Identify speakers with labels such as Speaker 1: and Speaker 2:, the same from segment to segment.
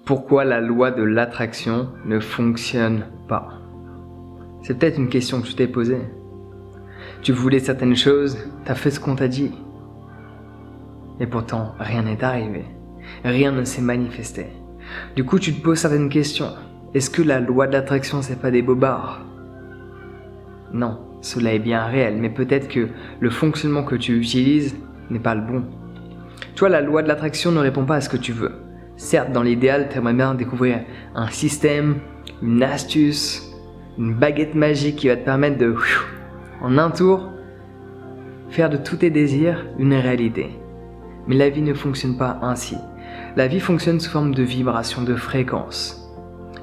Speaker 1: Pourquoi la loi de l'attraction ne fonctionne pas? C'est peut-être une question que tu t'es posée. Tu voulais certaines choses, tu as fait ce qu'on t'a dit. Et pourtant, rien n'est arrivé. Rien ne s'est manifesté. Du coup, tu te poses certaines questions. Est-ce que la loi de l'attraction, c'est pas des bobards? Non, cela est bien réel, mais peut-être que le fonctionnement que tu utilises n'est pas le bon. Toi, la loi de l'attraction ne répond pas à ce que tu veux. Certes, dans l'idéal, tu aimerais bien découvrir un système, une astuce, une baguette magique qui va te permettre de, en un tour, faire de tous tes désirs une réalité. Mais la vie ne fonctionne pas ainsi. La vie fonctionne sous forme de vibration, de fréquence.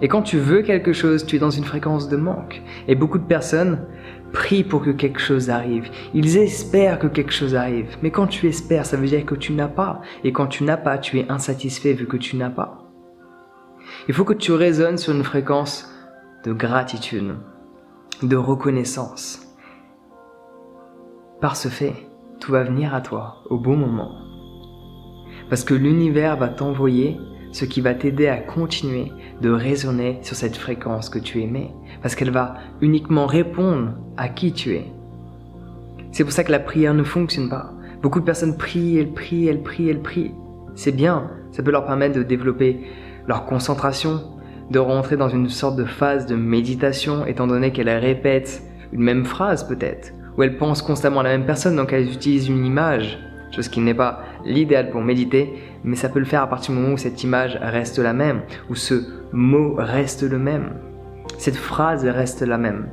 Speaker 1: Et quand tu veux quelque chose, tu es dans une fréquence de manque. Et beaucoup de personnes prient pour que quelque chose arrive. Ils espèrent que quelque chose arrive. Mais quand tu espères, ça veut dire que tu n'as pas. Et quand tu n'as pas, tu es insatisfait vu que tu n'as pas. Il faut que tu résonnes sur une fréquence de gratitude, de reconnaissance. Par ce fait, tout va venir à toi au bon moment. Parce que l'univers va t'envoyer ce qui va t'aider à continuer de résonner sur cette fréquence que tu émets, parce qu'elle va uniquement répondre à qui tu es. C'est pour ça que la prière ne fonctionne pas. Beaucoup de personnes prient, elles prient. C'est bien, ça peut leur permettre de développer leur concentration, de rentrer dans une sorte de phase de méditation, étant donné qu'elles répètent une même phrase peut-être, ou elles pensent constamment à la même personne, donc elles utilisent une image, chose qui n'est pas l'idéal pour méditer, mais ça peut le faire à partir du moment où cette image reste la même, où ce mot reste le même, cette phrase reste la même.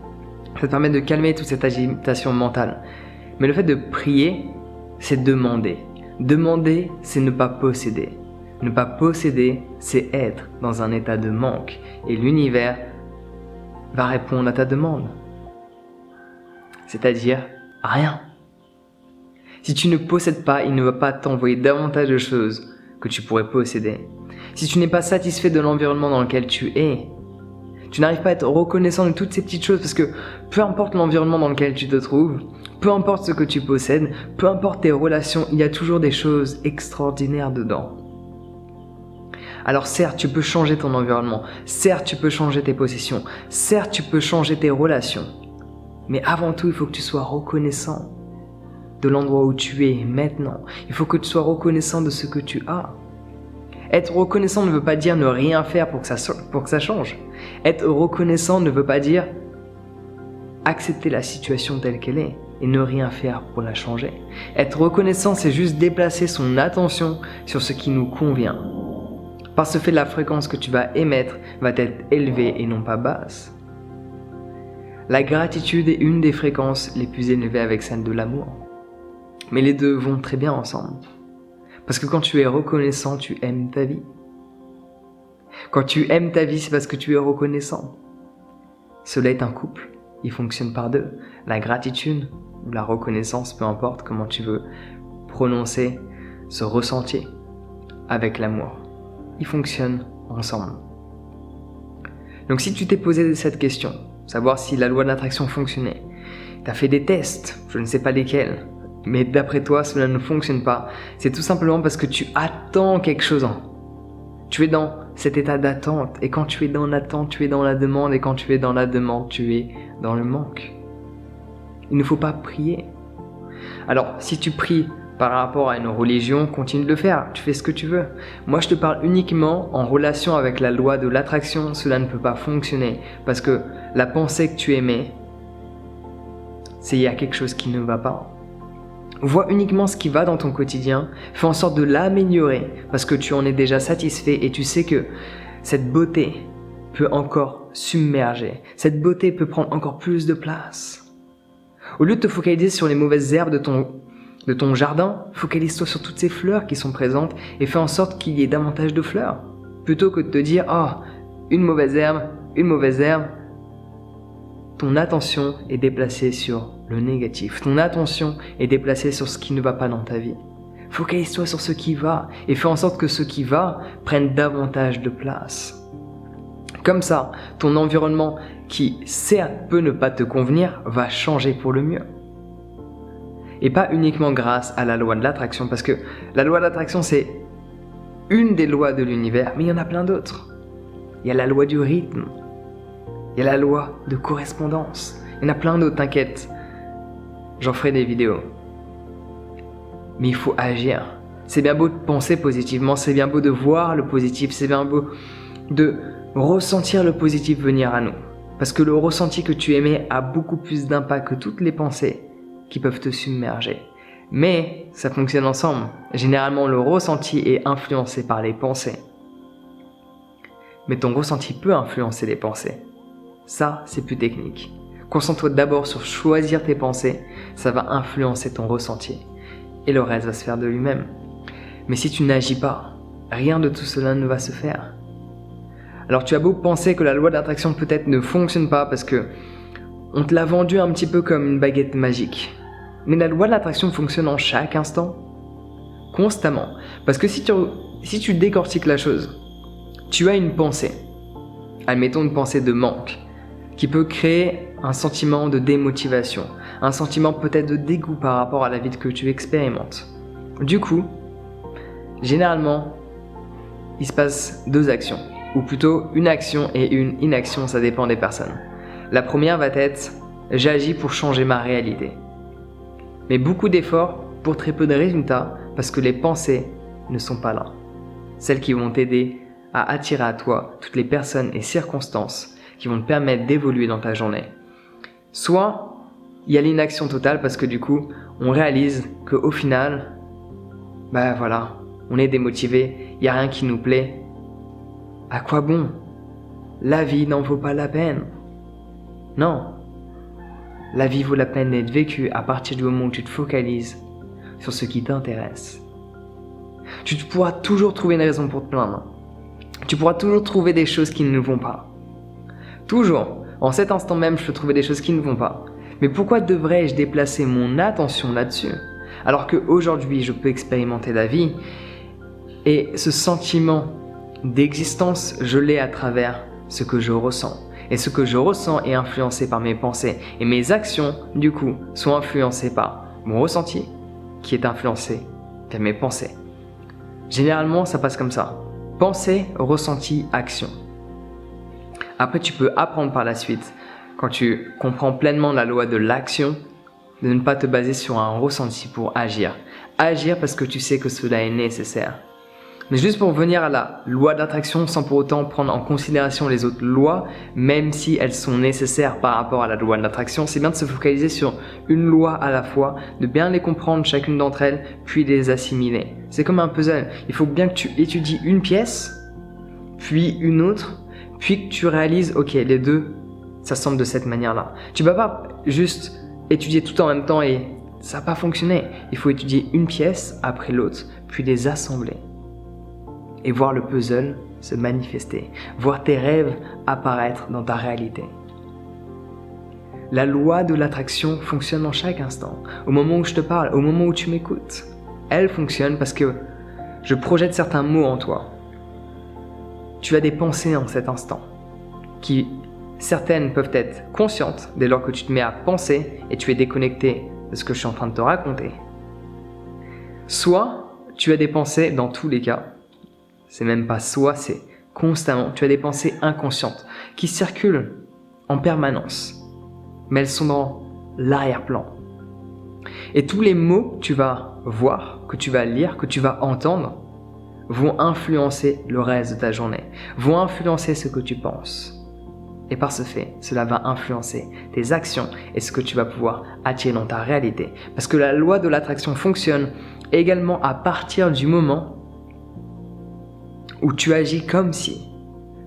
Speaker 1: Ça te permet de calmer toute cette agitation mentale. Mais le fait de prier, c'est demander. Demander, c'est ne pas posséder. Ne pas posséder, c'est être dans un état de manque. Et l'univers va répondre à ta demande. C'est-à-dire rien. Si tu ne possèdes pas, il ne va pas t'envoyer davantage de choses que tu pourrais posséder. Si tu n'es pas satisfait de l'environnement dans lequel tu es, tu n'arrives pas à être reconnaissant de toutes ces petites choses parce que peu importe l'environnement dans lequel tu te trouves, peu importe ce que tu possèdes, peu importe tes relations, il y a toujours des choses extraordinaires dedans. Alors certes, tu peux changer ton environnement, certes, tu peux changer tes possessions, certes, tu peux changer tes relations, mais avant tout, il faut que tu sois reconnaissant de l'endroit où tu es maintenant. Il faut que tu sois reconnaissant de ce que tu as. Être reconnaissant ne veut pas dire ne rien faire pour que ça change. Être reconnaissant ne veut pas dire accepter la situation telle qu'elle est et ne rien faire pour la changer. Être reconnaissant, c'est juste déplacer son attention sur ce qui nous convient. Par ce fait, la fréquence que tu vas émettre va être élevée et non pas basse. La gratitude est une des fréquences les plus élevées avec celle de l'amour. Mais les deux vont très bien ensemble. Parce que quand tu es reconnaissant, tu aimes ta vie. Quand tu aimes ta vie, c'est parce que tu es reconnaissant. Cela est un couple, il fonctionne par deux. La gratitude ou la reconnaissance, peu importe comment tu veux prononcer ce ressenti avec l'amour. Ils fonctionnent ensemble. Donc si tu t'es posé cette question, savoir si la loi de l'attraction fonctionnait, tu as fait des tests, je ne sais pas lesquels, mais d'après toi, cela ne fonctionne pas. C'est tout simplement parce que tu attends quelque chose. Tu es dans cet état d'attente. Et quand tu es dans l'attente, tu es dans la demande. Et quand tu es dans la demande, tu es dans le manque. Il ne faut pas prier. Alors, si tu pries par rapport à une religion, continue de le faire. Tu fais ce que tu veux. Moi, je te parle uniquement en relation avec la loi de l'attraction. Cela ne peut pas fonctionner. Parce que la pensée que tu émets, c'est il y a quelque chose qui ne va pas. Vois uniquement ce qui va dans ton quotidien, fais en sorte de l'améliorer parce que tu en es déjà satisfait et tu sais que cette beauté peut encore submerger, cette beauté peut prendre encore plus de place. Au lieu de te focaliser sur les mauvaises herbes de ton jardin, focalise-toi sur toutes ces fleurs qui sont présentes et fais en sorte qu'il y ait davantage de fleurs. Plutôt que de te dire « Ah, une mauvaise herbe », ton attention est déplacée sur le négatif. Ton attention est déplacée sur ce qui ne va pas dans ta vie. Focalise-toi sur ce qui va et fais en sorte que ce qui va prenne davantage de place. Comme ça, ton environnement qui certes peut ne pas te convenir va changer pour le mieux. Et pas uniquement grâce à la loi de l'attraction, parce que la loi de l'attraction c'est une des lois de l'univers, mais il y en a plein d'autres. Il y a la loi du rythme, il y a la loi de correspondance, il y en a plein d'autres, t'inquiète. J'en ferai des vidéos. Mais il faut agir. C'est bien beau de penser positivement, c'est bien beau de voir le positif, c'est bien beau de ressentir le positif venir à nous. Parce que le ressenti que tu émets a beaucoup plus d'impact que toutes les pensées qui peuvent te submerger. Mais ça fonctionne ensemble. Généralement, le ressenti est influencé par les pensées. Mais ton ressenti peut influencer les pensées. Ça, c'est plus technique. Concentre-toi d'abord sur choisir tes pensées, ça va influencer ton ressenti. Et le reste va se faire de lui-même. Mais si tu n'agis pas, rien de tout cela ne va se faire. Alors tu as beau penser que la loi d'attraction peut-être ne fonctionne pas parce que on te l'a vendu un petit peu comme une baguette magique. Mais la loi de l'attraction fonctionne en chaque instant, constamment. Parce que si tu décortiques la chose, tu as une pensée, admettons une pensée de manque, qui peut créer un sentiment de démotivation, un sentiment peut-être de dégoût par rapport à la vie que tu expérimentes. Du coup, généralement, il se passe deux actions, ou plutôt une action et une inaction, ça dépend des personnes. La première va être « j'agis pour changer ma réalité ». Mais beaucoup d'efforts pour très peu de résultats parce que les pensées ne sont pas là. Celles qui vont t'aider à attirer à toi toutes les personnes et circonstances qui vont te permettre d'évoluer dans ta journée. Soit il y a l'inaction totale parce que du coup, on réalise qu'au final, voilà, on est démotivé, il n'y a rien qui nous plaît. À quoi bon? La vie n'en vaut pas la peine. Non. La vie vaut la peine d'être vécue à partir du moment où tu te focalises sur ce qui t'intéresse. Tu pourras toujours trouver une raison pour te plaindre. Tu pourras toujours trouver des choses qui ne vont pas. Toujours. En cet instant même, je peux trouver des choses qui ne vont pas. Mais pourquoi devrais-je déplacer mon attention là-dessus? Alors qu'aujourd'hui, je peux expérimenter la vie et ce sentiment d'existence, je l'ai à travers ce que je ressens. Et ce que je ressens est influencé par mes pensées. Et mes actions, du coup, sont influencées par mon ressenti, qui est influencé par mes pensées. Généralement, ça passe comme ça. Pensée, ressenti, action. Après, tu peux apprendre par la suite, quand tu comprends pleinement la loi de l'action, de ne pas te baser sur un ressenti pour agir. Agir parce que tu sais que cela est nécessaire. Mais juste pour venir à la loi d'attraction sans pour autant prendre en considération les autres lois, même si elles sont nécessaires par rapport à la loi de l'attraction, c'est bien de se focaliser sur une loi à la fois, de bien les comprendre chacune d'entre elles, puis les assimiler. C'est comme un puzzle, il faut bien que tu étudies une pièce, puis une autre, puis que tu réalises, ok, les deux, ça semble de cette manière-là. Tu ne vas pas juste étudier tout en même temps et ça va pas fonctionner. Il faut étudier une pièce après l'autre, puis les assembler. Et voir le puzzle se manifester, voir tes rêves apparaître dans ta réalité. La loi de l'attraction fonctionne en chaque instant. Au moment où je te parle, au moment où tu m'écoutes, elle fonctionne parce que je projette certains mots en toi. Tu as des pensées en cet instant, qui certaines peuvent être conscientes dès lors que tu te mets à penser et tu es déconnecté de ce que je suis en train de te raconter. Soit tu as des pensées dans tous les cas, c'est même pas soit, c'est constamment. Tu as des pensées inconscientes qui circulent en permanence, mais elles sont dans l'arrière-plan. Et tous les mots que tu vas voir, que tu vas lire, que tu vas entendre, vont influencer le reste de ta journée, vont influencer ce que tu penses. Et par ce fait, cela va influencer tes actions et ce que tu vas pouvoir attirer dans ta réalité. Parce que la loi de l'attraction fonctionne également à partir du moment où tu agis comme si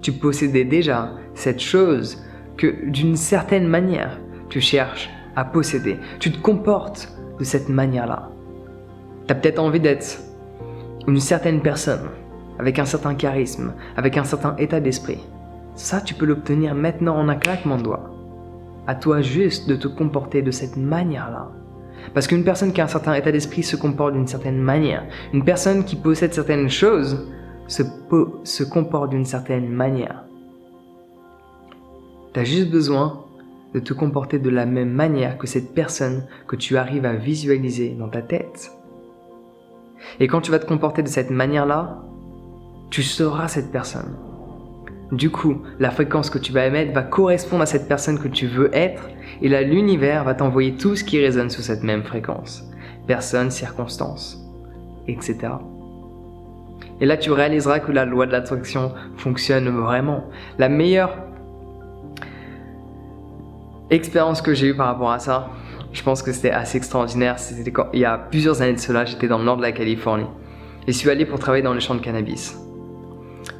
Speaker 1: tu possédais déjà cette chose que d'une certaine manière tu cherches à posséder. Tu te comportes de cette manière-là. Tu as peut-être envie d'être une certaine personne, avec un certain charisme, avec un certain état d'esprit. Ça, tu peux l'obtenir maintenant en un claquement de doigts. À toi juste de te comporter de cette manière-là. Parce qu'une personne qui a un certain état d'esprit se comporte d'une certaine manière. Une personne qui possède certaines choses se comporte d'une certaine manière. Tu as juste besoin de te comporter de la même manière que cette personne que tu arrives à visualiser dans ta tête. Et quand tu vas te comporter de cette manière-là, tu seras cette personne. Du coup, la fréquence que tu vas émettre va correspondre à cette personne que tu veux être et là, l'univers va t'envoyer tout ce qui résonne sous cette même fréquence. Personne, circonstance, etc. Et là, tu réaliseras que la loi de l'attraction fonctionne vraiment. La meilleure expérience que j'ai eue par rapport à ça, je pense que c'était assez extraordinaire. C'était quand, il y a plusieurs années de cela, j'étais dans le nord de la Californie. Et je suis allé pour travailler dans les champs de cannabis.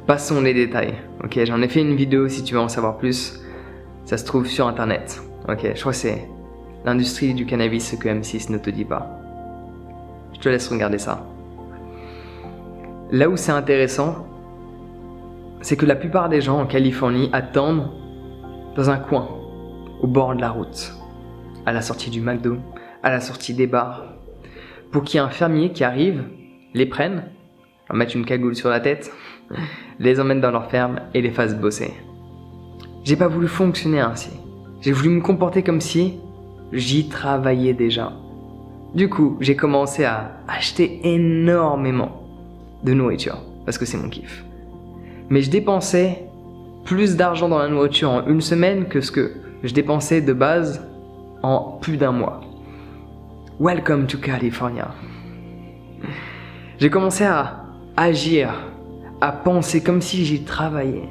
Speaker 1: Passons les détails. Ok, j'en ai fait une vidéo si tu veux en savoir plus. Ça se trouve sur internet. Ok, je crois que c'est l'industrie du cannabis, ce que M6 ne te dit pas. Je te laisse regarder ça. Là où c'est intéressant, c'est que la plupart des gens en Californie attendent dans un coin, au bord de la route, à la sortie du McDo, à la sortie des bars, pour qu'il y ait un fermier qui arrive, les prenne, leur mette une cagoule sur la tête, les emmène dans leur ferme et les fasse bosser. J'ai pas voulu fonctionner ainsi. J'ai voulu me comporter comme si j'y travaillais déjà. Du coup, j'ai commencé à acheter énormément de nourriture, parce que c'est mon kiff. Mais je dépensais plus d'argent dans la nourriture en une semaine que ce que je dépensais de base en plus d'un mois. Welcome to California. J'ai commencé à agir, à penser comme si j'y travaillais.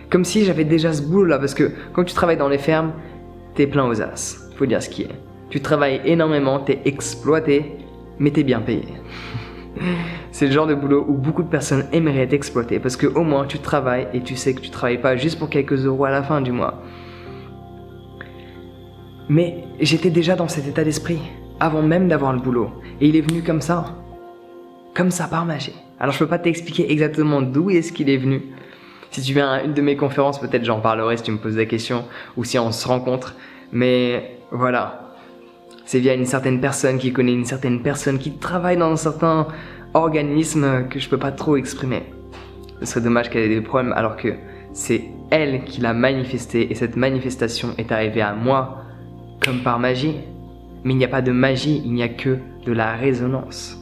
Speaker 1: Comme si j'avais déjà ce boulot-là, parce que quand tu travailles dans les fermes, t'es plein aux as, faut dire ce qui est. Tu travailles énormément, t'es exploité, mais t'es bien payé. C'est le genre de boulot où beaucoup de personnes aimeraient être exploitées, parce que au moins tu travailles et tu sais que tu travailles pas juste pour quelques euros à la fin du mois. Mais j'étais déjà dans cet état d'esprit, avant même d'avoir le boulot, et il est venu comme ça par magie. Alors je peux pas t'expliquer exactement d'où est-ce qu'il est venu. Si tu viens à une de mes conférences, peut-être j'en parlerai si tu me poses des questions ou si on se rencontre. Mais voilà, c'est via une certaine personne qui connaît une certaine personne qui travaille dans un certain organisme que je peux pas trop exprimer. Ce serait dommage qu'elle ait des problèmes alors que c'est elle qui l'a manifesté et cette manifestation est arrivée à moi comme par magie. Mais il n'y a pas de magie, il n'y a que de la résonance.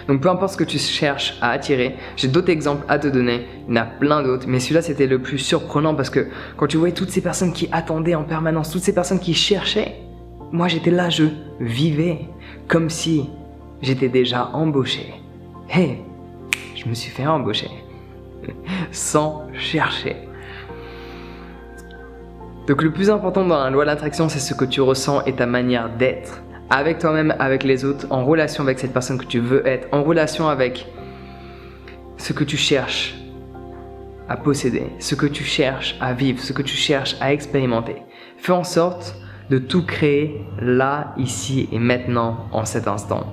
Speaker 1: Donc peu importe ce que tu cherches à attirer, j'ai d'autres exemples à te donner, il y en a plein d'autres, mais celui-là c'était le plus surprenant parce que quand tu voyais toutes ces personnes qui attendaient en permanence, toutes ces personnes qui cherchaient, moi j'étais là, je vivais comme si j'étais déjà embauché. Hey, je me suis fait embaucher, sans chercher. Donc le plus important dans la loi de l'attraction, c'est ce que tu ressens et ta manière d'être. Avec toi-même, avec les autres, en relation avec cette personne que tu veux être, en relation avec ce que tu cherches à posséder, ce que tu cherches à vivre, ce que tu cherches à expérimenter. Fais en sorte de tout créer là, ici et maintenant, en cet instant.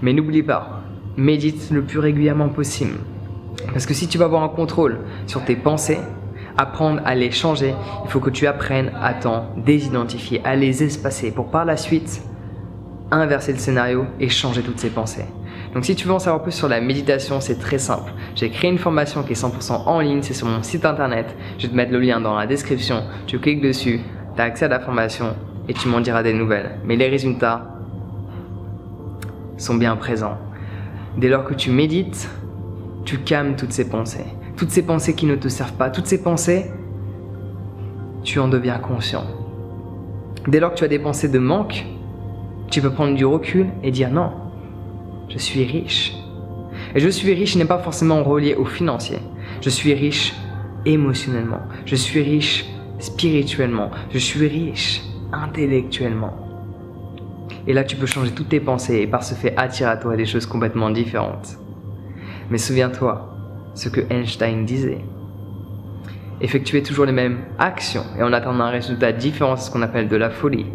Speaker 1: Mais n'oublie pas, médite le plus régulièrement possible. Parce que si tu veux avoir un contrôle sur tes pensées, apprendre à les changer, il faut que tu apprennes à t'en désidentifier, à les espacer pour par la suite inverser le scénario et changer toutes ces pensées. Donc si tu veux en savoir plus sur la méditation, c'est très simple. J'ai créé une formation qui est 100% en ligne, c'est sur mon site internet. Je vais te mettre le lien dans la description. Tu cliques dessus, tu as accès à la formation et tu m'en diras des nouvelles. Mais les résultats sont bien présents. Dès lors que tu médites, tu calmes toutes ces pensées. Toutes ces pensées qui ne te servent pas, toutes ces pensées, tu en deviens conscient. Dès lors que tu as des pensées de manque, tu peux prendre du recul et dire non, je suis riche. Et je suis riche n'est pas forcément relié au financier. Je suis riche émotionnellement. Je suis riche spirituellement. Je suis riche intellectuellement. Et là, tu peux changer toutes tes pensées et par ce fait attirer à toi des choses complètement différentes. Mais souviens-toi ce que Einstein disait. Effectuer toujours les mêmes actions et en attendant un résultat différent, c'est ce qu'on appelle de la folie.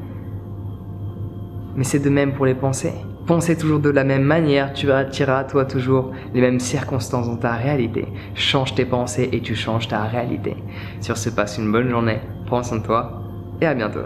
Speaker 1: Mais c'est de même pour les pensées. Penser toujours de la même manière, tu attireras à toi toujours les mêmes circonstances dans ta réalité. Change tes pensées et tu changes ta réalité. Sur ce, passe une bonne journée, prends soin de toi et à bientôt.